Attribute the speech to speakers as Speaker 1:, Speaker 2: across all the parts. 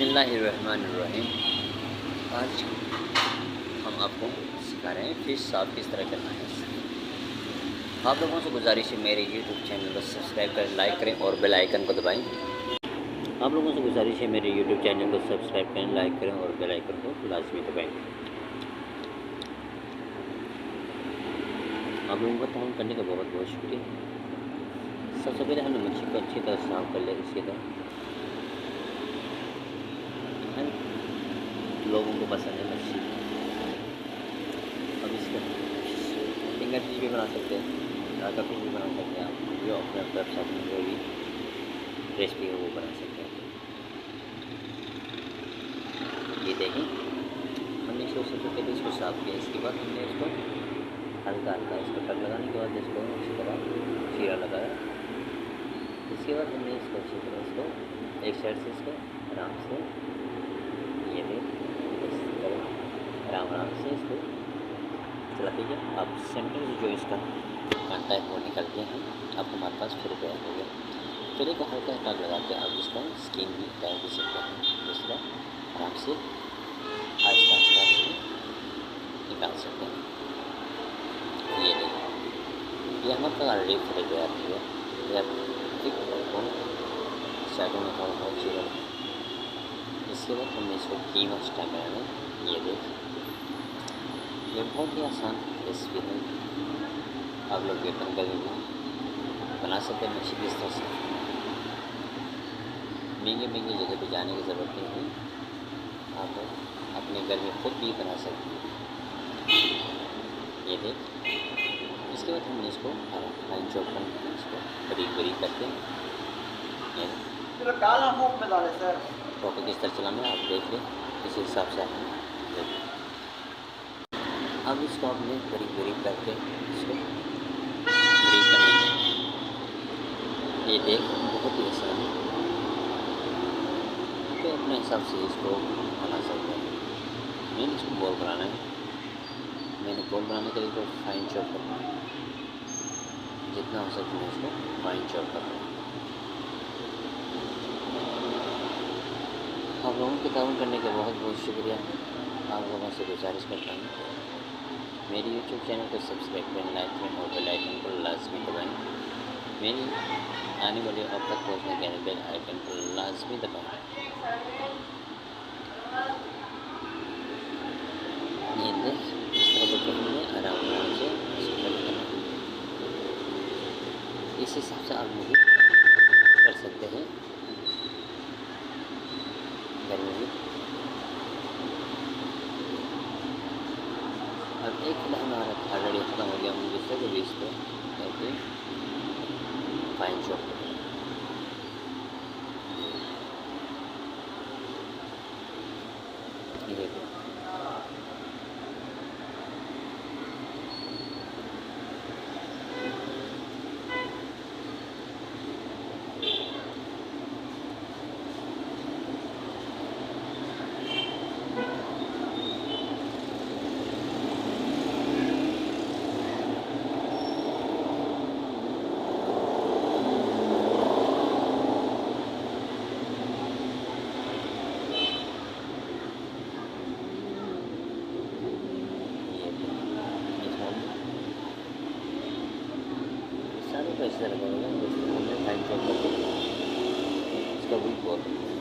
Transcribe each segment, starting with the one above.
Speaker 1: बिस्मिल्लाहिर्रहमानिर्रहीम। आज हम आपको सिखा रहे हैं फ़िश साफ़ किस तरह करना है। आप लोगों से गुजारिश है मेरे यूट्यूब चैनल को सब्सक्राइब करें, लाइक करें और बेल आइकन को दबाएं। आप लोगों से गुजारिश है मेरे यूट्यूब चैनल को सब्सक्राइब करें, लाइक करें और बेल आइकन को लाजमी दबाएं। आप लोगों का ताउन करने का बहुत बहुत शुक्रिया। सबसे पहले हमने मच्छी को अच्छी तरह साफ़ कर लिया। इसके तरह लोगों को पसंद है मच्छी। अब इसका फिंगर फिश भी बना सकते हैं, राका फिश भी बना सकते हैं। आप जो अपने वेबसाइट में जो भी रेसिपी है वो बना सकते हैं। ये देखें, हमने इसको सबसे पहले इसको साफ़ किया। इसके बाद हमने इसको हल्का हल्का इसको कट लगाने के बाद इसको इसी तरह चीरा लगाया। इसके बाद हमने इसको अच्छी तरह इसको एक साइड से इसको आराम से ये देख आराम से इसको चला दीजिए। अब सेंटर से जो इसका कांटा है वो निकल के हैं। अब हमारे पास फिर तैयार हो गया। फिर को हल्का हल्का लगा के अब इसका स्किन भी तैयार कर सकते हैं। दूसरा आराम से आहिस्ता आहिस्ता इसको निकाल सकते हैं। ये देखिए, ये हमारे पास ऑलरेडी फिर तैयार हो गया। साइडों में थोड़ा बहुत चीज़। इसके बाद हमने इसको कीमा स्टाइल बनाना है। ये देखिए, ये बहुत ही आसान रेसिपी है। आप लोग भी अपने घर में बना सकते हैं। मच्छी किस तरह से महंगी जगह पे जाने की ज़रूरत नहीं है। आप अपने घर में खुद भी बना सकते हैं। ये देख, इसके बाद हमने इसको फाइन चॉप करके इसको बारीक बारीक करके टोपे किस तरह चलाना है आप देख लें। इस हिसाब से आप देखें। अब इसको आपने बारीक बारीक करके इसको बारीक करना है। ये देख, बहुत ही आसान है। तो अपने हिसाब से इसको बना सकते हैं। मैंने इसको बॉल बनाना है। मैंने बॉल बनाने के लिए तो फाइन चॉप करना है। जितना हो सके मैं इसको फाइन चॉप करना है। आप लोगों के ताउन करने का बहुत बहुत शुक्रिया। आप लोगों से गुजारिश करता हूँ मेरी यूट्यूब चैनल को सब्सक्राइब करें, लाइक करें और बेल आइकन को लाजमी दबाएं। मेरी आने वाली अब तक पहुँचने के लिए बेल आइकन को लाजमी दबाएं। ये देख, इस तरह से हमने आराम से इस हिसाब से आप लोग कर सकते हैं घर में भी। अब एक किलो हमारा ऑलरेडी खत्म हो गया। हम दूसरे को भी इसको करके फाइन चॉप करें। ये देखो, सारे पैसे लगाएगा। जैसे हमने फाइन चॉप करके इसका भी बहुत नहीं है।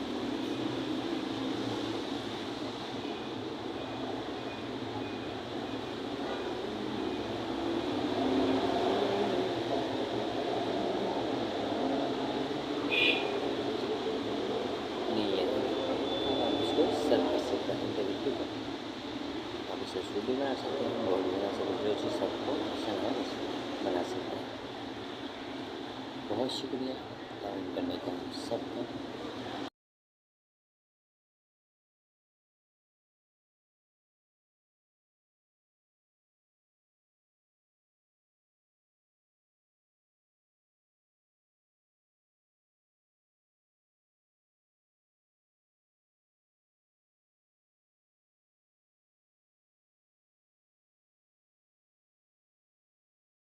Speaker 1: आप इसको सर्व कर सकते हैं टेबल के ऊपर। आप इसे सूप भी बना सकते हैं, बॉल भी बना सकते हैं। जो चीज़ सबको पसंद है बना सकते हैं। बहुत शुक्रिया ताउन करने का सबका।